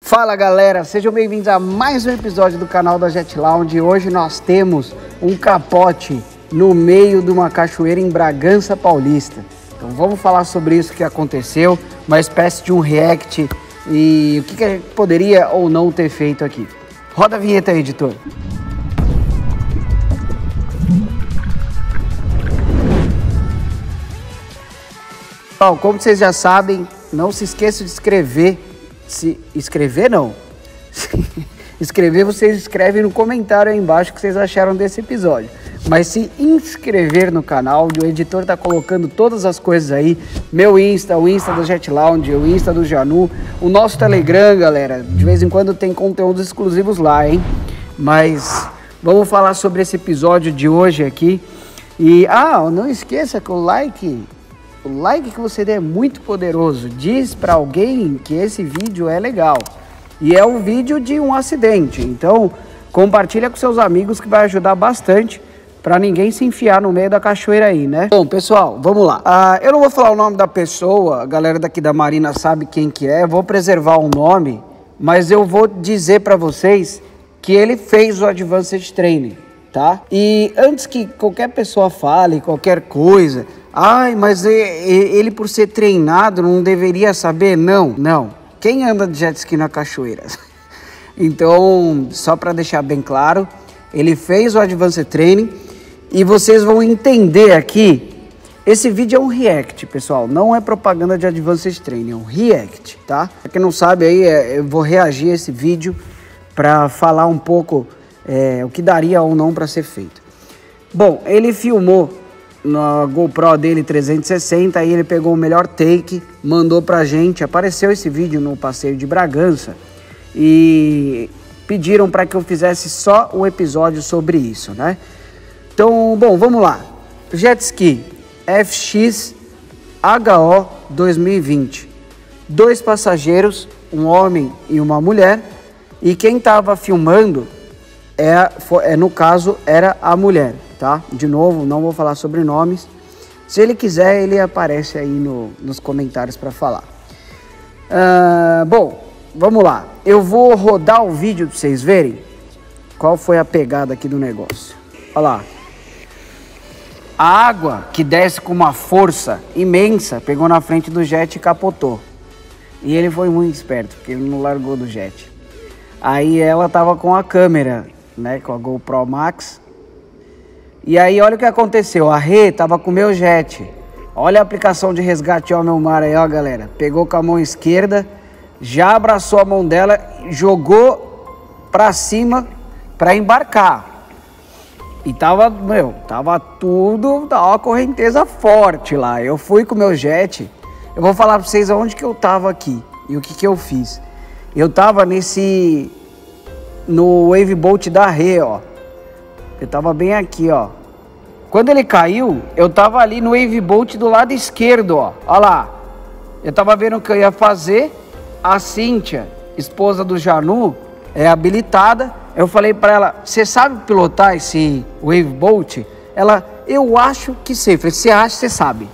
Fala galera, sejam bem-vindos a mais um episódio do canal da Jet Lounge. Hoje nós temos um capote no meio de uma cachoeira em Bragança Paulista. Então vamos falar sobre isso que aconteceu, uma espécie de um react e o que a gente poderia ou não ter feito aqui. Roda a vinheta aí, editor. Bom, como vocês já sabem, não se esqueça de escrever. Escrever, vocês escrevem no comentário aí embaixo o que vocês acharam desse episódio. Mas se inscrever no canal, o editor tá colocando todas as coisas aí. Meu Insta, o Insta do Jet Lounge, o Insta do Janu, o nosso Telegram, galera. De vez em quando tem conteúdos exclusivos lá, hein? Mas vamos falar sobre esse episódio de hoje aqui. E, não esqueça que o like que você der é muito poderoso. Diz para alguém que esse vídeo é legal. E é um vídeo de um acidente. Então, compartilha com seus amigos que vai ajudar bastante para ninguém se enfiar no meio da cachoeira aí, né? Bom, pessoal, vamos lá. Eu não vou falar o nome da pessoa. A galera daqui da Marina sabe quem que é. Vou preservar o nome, mas eu vou dizer para vocês que ele fez o Advanced Training, tá? E antes que qualquer pessoa fale qualquer coisa... mas ele por ser treinado não deveria saber? Não. Quem anda de jet ski na cachoeira? Então, só para deixar bem claro, ele fez o Advanced Training e vocês vão entender aqui. Esse vídeo é um react, pessoal, não é propaganda de Advanced Training, é um react, tá? Pra quem não sabe aí, eu vou reagir a esse vídeo para falar um pouco o que daria ou não para ser feito. Bom, ele filmou na GoPro dele 360, aí ele pegou o melhor take, mandou pra gente, apareceu esse vídeo no passeio de Bragança e pediram para que eu fizesse só o episódio sobre isso, né? Então, bom, vamos lá. Jet Ski FX HO 2020. 2 passageiros, um homem e uma mulher, e quem tava filmando no caso era a mulher. Tá? De novo, não vou falar sobre nomes. Se ele quiser, ele aparece aí nos comentários para falar. Bom, vamos lá. Eu vou rodar o vídeo para vocês verem qual foi a pegada aqui do negócio. Olha lá. A água que desce com uma força imensa pegou na frente do jet e capotou. E ele foi muito esperto, porque ele não largou do jet. Aí ela tava com a câmera, né, com a GoPro Max. E aí, olha o que aconteceu. A Rê tava com o meu jet. Olha a aplicação de resgate ao meu mar aí, ó, galera. Pegou com a mão esquerda, já abraçou a mão dela, jogou pra cima pra embarcar. E tava uma correnteza forte lá. Eu fui com o meu jet. Eu vou falar pra vocês aonde que eu tava aqui e o que eu fiz. Eu tava no Wave Boat da Rê, ó. Eu tava bem aqui, ó. Quando ele caiu, eu tava ali no Wave Boat do lado esquerdo, ó. Olha lá. Eu tava vendo o que eu ia fazer. A Cíntia, esposa do Janu, é habilitada. Eu falei pra ela, você sabe pilotar esse Wave Boat? Ela, eu acho que sei. Eu falei, você acha, você sabe.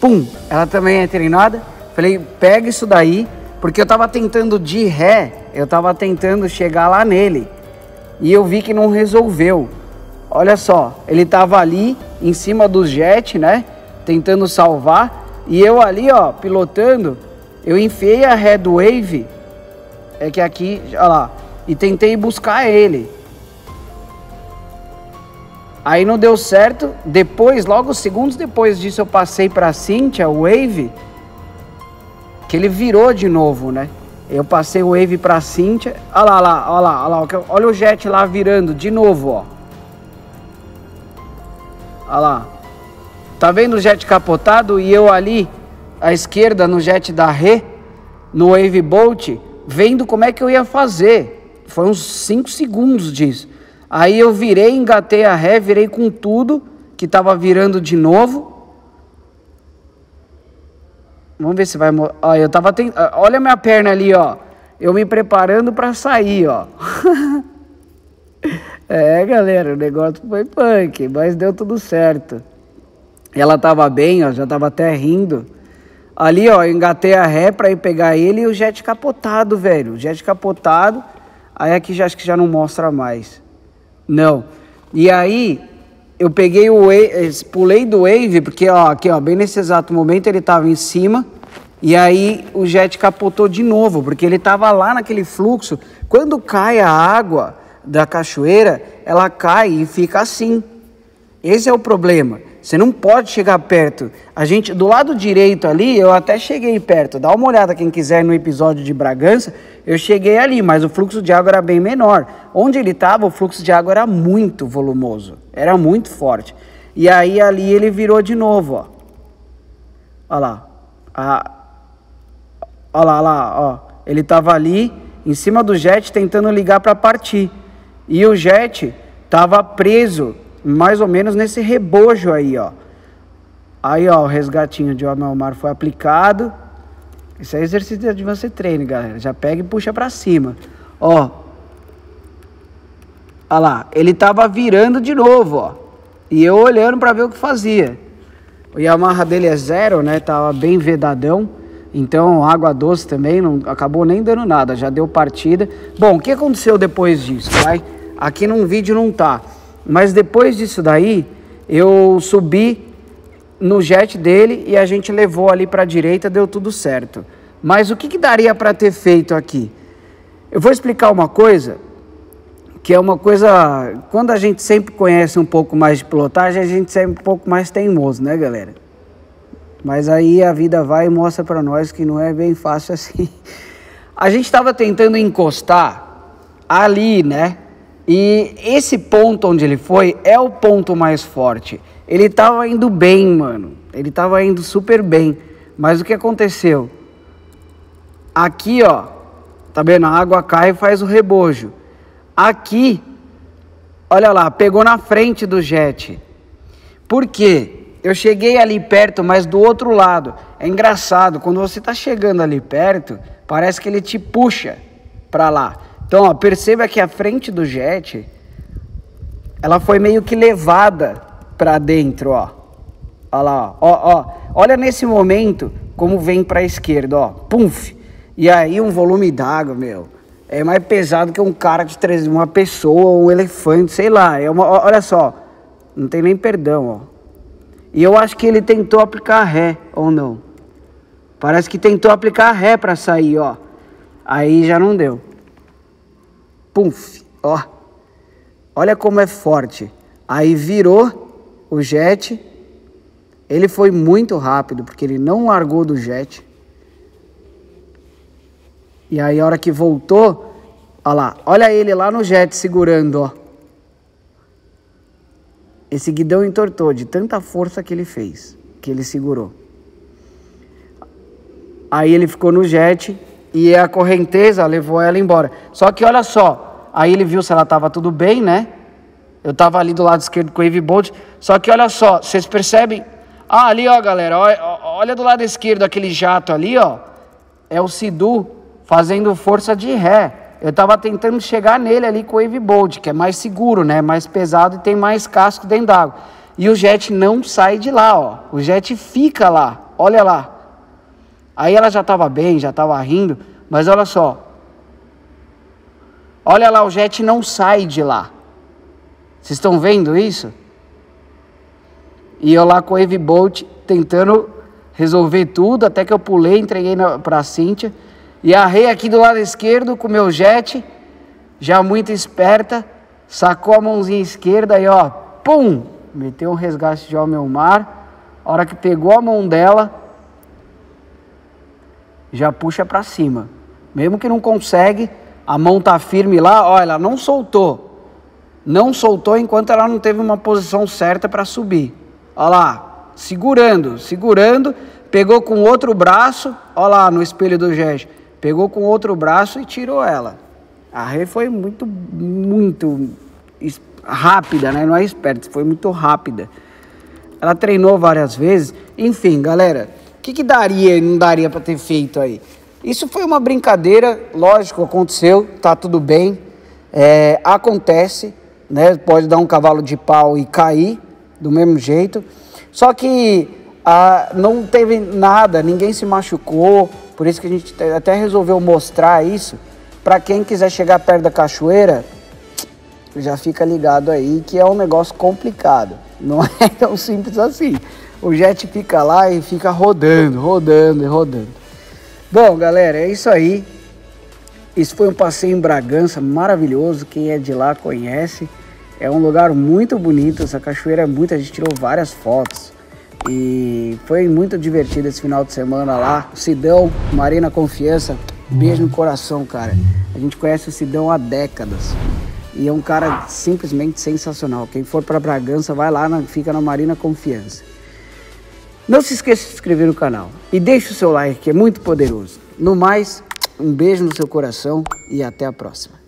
Pum, ela também é treinada. Falei, pega isso daí, porque eu tava tentando de ré, eu tava tentando chegar lá nele. E eu vi que não resolveu. Olha só, ele tava ali em cima do jet, né? Tentando salvar. E eu ali, ó, pilotando. Eu enfiei a ré do Wave. É que aqui, olha lá. E tentei buscar ele. Aí não deu certo. Depois, logo segundos depois disso, eu passei pra Cíntia, o Wave. Que ele virou de novo, né? Eu passei o Wave pra Cíntia. Olha lá. Olha o jet lá virando de novo, ó. Olha lá, tá vendo o jet capotado e eu ali à esquerda no jet da Rê, no Wave Boat, vendo como é que eu ia fazer. Foi uns 5 segundos disso. Aí eu virei, engatei a ré, virei com tudo, que tava virando de novo. Vamos ver se vai... Ó, eu tava olha a minha perna ali, ó. Eu me preparando para sair, ó. Galera, o negócio foi punk, mas deu tudo certo. Ela tava bem, ó, já tava até rindo. Ali, ó, eu engatei a ré pra ir pegar ele e o jet capotado, velho. O jet capotado. Aí aqui já acho que já não mostra mais. Não. E aí, eu peguei o wave, pulei do wave, porque, ó, aqui, ó, bem nesse exato momento ele tava em cima. E aí o jet capotou de novo, porque ele tava lá naquele fluxo. Quando cai a água da cachoeira, ela cai e fica assim. Esse é o problema. Você não pode chegar perto. A gente, do lado direito ali, eu até cheguei perto. Dá uma olhada quem quiser no episódio de Bragança. Eu cheguei ali, mas o fluxo de água era bem menor. Onde ele estava, o fluxo de água era muito volumoso. Era muito forte. E aí ali ele virou de novo, ó. Olha lá. Olha lá, ó. Ele estava ali, em cima do jet, tentando ligar para partir. E o jet estava preso, mais ou menos nesse rebojo aí, ó. Aí, ó, o resgatinho de homem ao mar foi aplicado. Isso é exercício de você treino, galera. Já pega e puxa pra cima. Ó. Olha lá, ele tava virando de novo, ó. E eu olhando pra ver o que fazia. O Yamaha dele é 0, né? Tava bem vedadão. Então, água doce também, não acabou nem dando nada. Já deu partida. Bom, o que aconteceu depois disso, vai? Aqui num vídeo não tá. Mas depois disso daí, eu subi no jet dele e a gente levou ali para a direita, deu tudo certo. Mas o que daria para ter feito aqui? Eu vou explicar uma coisa, que é uma coisa... Quando a gente sempre conhece um pouco mais de pilotagem, a gente sempre é um pouco mais teimoso, né, galera? Mas aí a vida vai e mostra para nós que não é bem fácil assim. A gente estava tentando encostar ali, né? E esse ponto onde ele foi é o ponto mais forte. Ele tava indo bem, mano. Ele tava indo super bem. Mas o que aconteceu? Aqui, ó. Tá vendo? A água cai e faz o rebojo. Aqui, olha lá, pegou na frente do jet. Por quê? Eu cheguei ali perto, mas do outro lado. É engraçado, quando você tá chegando ali perto, parece que ele te puxa pra lá. Então, ó, perceba que a frente do jet, ela foi meio que levada para dentro, ó. Olha lá, ó. Olha nesse momento como vem para a esquerda, ó. Pumf. E aí um volume d'água, meu, é mais pesado que um cara de uma pessoa, um elefante, sei lá. Olha só, não tem nem perdão, ó. E eu acho que ele tentou aplicar ré, ou não. Parece que tentou aplicar ré para sair, ó. Aí já não deu. Puf, ó. Olha como é forte. Aí virou o jet. Ele foi muito rápido, porque ele não largou do jet. E aí a hora que voltou, ó lá, olha ele lá no jet segurando, ó. Esse guidão entortou de tanta força que ele fez, que ele segurou. Aí ele ficou no jet e a correnteza levou ela embora. Só que olha só, aí ele viu se ela estava tudo bem, né? Eu estava ali do lado esquerdo com o Wave Bolt. Só que olha só, vocês percebem? Ah, ali ó, galera, olha do lado esquerdo aquele jato ali, ó. É o Sidu fazendo força de ré. Eu estava tentando chegar nele ali com o Wave Bolt, que é mais seguro, né? Mais pesado e tem mais casco dentro d'água. E o jet não sai de lá, ó. O jet fica lá, olha lá. Aí ela já estava bem, já estava rindo, mas olha só. Olha lá, o jet não sai de lá. Vocês estão vendo isso? E eu lá com o Wave Bolt tentando resolver tudo, até que eu pulei, entreguei para a Cíntia. E a Rei aqui do lado esquerdo com o meu jet, já muito esperta, sacou a mãozinha esquerda e ó, pum! Meteu um resgate de homem ao mar. A hora que pegou a mão dela, já puxa para cima. Mesmo que não consegue, a mão tá firme lá, ó, ela não soltou. Não soltou enquanto ela não teve uma posição certa para subir. Ó lá, segurando, pegou com o outro braço, ó lá no espelho do jet. Pegou com o outro braço e tirou ela. A Rê foi muito rápida, né? Não é esperta, foi muito rápida. Ela treinou várias vezes. Enfim, galera, o que daria e não daria para ter feito aí? Isso foi uma brincadeira, lógico, aconteceu, tá tudo bem. Acontece, né? Pode dar um cavalo de pau e cair do mesmo jeito. Só que Não teve nada, ninguém se machucou, por isso que a gente até resolveu mostrar isso. Para quem quiser chegar perto da cachoeira, já fica ligado aí que é um negócio complicado, não é tão simples assim. O jet fica lá e fica rodando, rodando e rodando. Bom, galera, é isso aí. Isso foi um passeio em Bragança maravilhoso, quem é de lá conhece. É um lugar muito bonito, essa cachoeira é muito, a gente tirou várias fotos. E foi muito divertido esse final de semana lá. O Sidão, Marina Confiança, beijo no coração, cara. A gente conhece o Sidão há décadas. E é um cara simplesmente sensacional. Quem for para Bragança, vai lá, fica na Marina Confiança. Não se esqueça de se inscrever no canal. E deixe o seu like, que é muito poderoso. No mais, um beijo no seu coração e até a próxima.